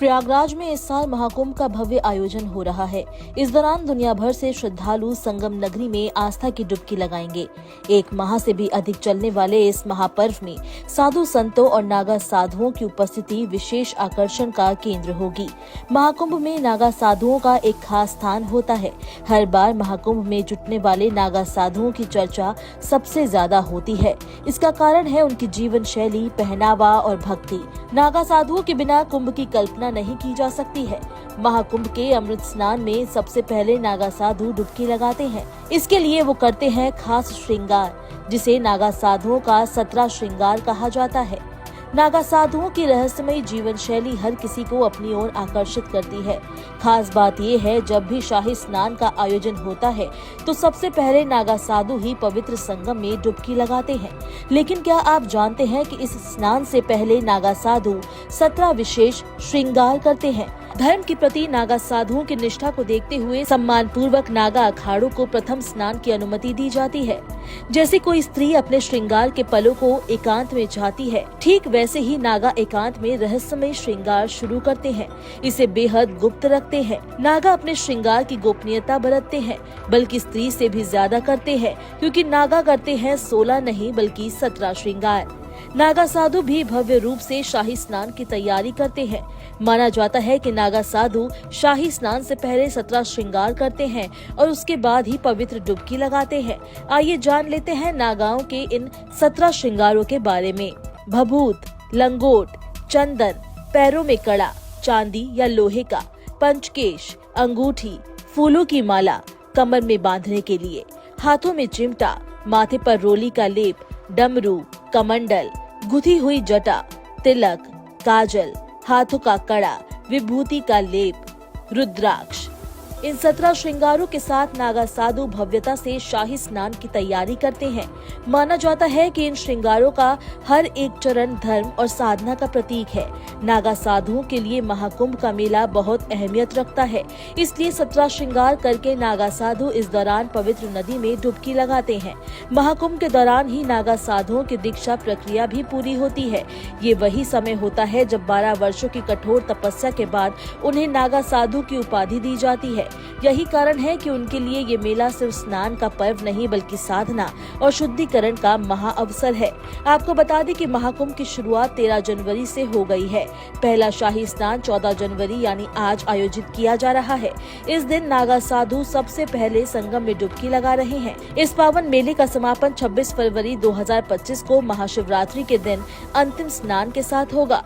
प्रयागराज में इस साल महाकुंभ का भव्य आयोजन हो रहा है। इस दौरान दुनिया भर से श्रद्धालु संगम नगरी में आस्था की डुबकी लगाएंगे। 1 माह से भी अधिक चलने वाले इस महापर्व में साधु संतों और नागा साधुओं की उपस्थिति विशेष आकर्षण का केंद्र होगी। महाकुंभ में नागा साधुओं का एक खास स्थान होता है। हर बार महाकुंभ में जुटने वाले नागा साधुओं की चर्चा सबसे ज्यादा होती है। इसका कारण है उनकी जीवन शैली, पहनावा और भक्ति। नागा साधुओं के बिना कुंभ की कल्पना नहीं की जा सकती है। महाकुंभ के अमृत स्नान में सबसे पहले नागा साधु डुबकी लगाते हैं। इसके लिए वो करते हैं खास श्रृंगार, जिसे नागा साधुओं का 17 श्रृंगार कहा जाता है। नागा साधुओं की रहस्यमयी जीवन शैली हर किसी को अपनी ओर आकर्षित करती है। खास बात ये है, जब भी शाही स्नान का आयोजन होता है तो सबसे पहले नागा साधु ही पवित्र संगम में डुबकी लगाते हैं। लेकिन क्या आप जानते हैं कि इस स्नान से पहले नागा साधु 17 विशेष श्रृंगार करते हैं। धर्म के प्रति नागा साधुओं की निष्ठा को देखते हुए सम्मान पूर्वक नागा अखाड़ों को प्रथम स्नान की अनुमति दी जाती है। जैसे कोई स्त्री अपने श्रृंगार के पलों को एकांत में चाहती है, ठीक वैसे ही नागा एकांत में रहस्यमय श्रृंगार शुरू करते हैं। इसे बेहद गुप्त रखते हैं। नागा अपने श्रृंगार की गोपनीयता बरतते हैं, बल्कि स्त्री से भी ज्यादा करते हैं, क्योंकि नागा करते हैं 16 नहीं बल्कि 17 श्रृंगार। नागा साधु भी भव्य रूप से शाही स्नान की तैयारी करते हैं। माना जाता है कि नागा साधु शाही स्नान से पहले 17 श्रृंगार करते हैं और उसके बाद ही पवित्र डुबकी लगाते हैं। आइए जान लेते हैं नागाओं के इन 17 श्रृंगारों के बारे में। भभूत, लंगोट, चंदन, पैरों में कड़ा, चांदी या लोहे का, पंचकेश, अंगूठी, फूलों की माला, कमर में बांधने के लिए, हाथों में चिमटा, माथे पर रोली का लेप, डमरू, कमंडल, गुथी हुई जटा, तिलक, काजल, हाथों का कड़ा, विभूति का लेप, रुद्राक्ष। इन 17 श्रृंगारों के साथ नागा साधु भव्यता से शाही स्नान की तैयारी करते हैं। माना जाता है कि इन श्रृंगारों का हर एक चरण धर्म और साधना का प्रतीक है। नागा साधुओं के लिए महाकुंभ का मेला बहुत अहमियत रखता है, इसलिए 17 श्रृंगार करके नागा साधु इस दौरान पवित्र नदी में डुबकी लगाते हैं। महाकुंभ के दौरान ही नागा साधुओं की दीक्षा प्रक्रिया भी पूरी होती है। ये वही समय होता है जब 12 वर्षों की कठोर तपस्या के बाद उन्हें नागा साधु की उपाधि दी जाती है। यही कारण है कि उनके लिए ये मेला सिर्फ स्नान का पर्व नहीं बल्कि साधना और शुद्धिकरण का महा अवसर है। आपको बता दें कि महाकुंभ की शुरुआत 13 जनवरी से हो गई है। पहला शाही स्नान 14 जनवरी यानी आज आयोजित किया जा रहा है। इस दिन नागा साधु सबसे पहले संगम में डुबकी लगा रहे हैं। इस पावन मेले का समापन 26 फरवरी 2025 को महाशिवरात्रि के दिन अंतिम स्नान के साथ होगा।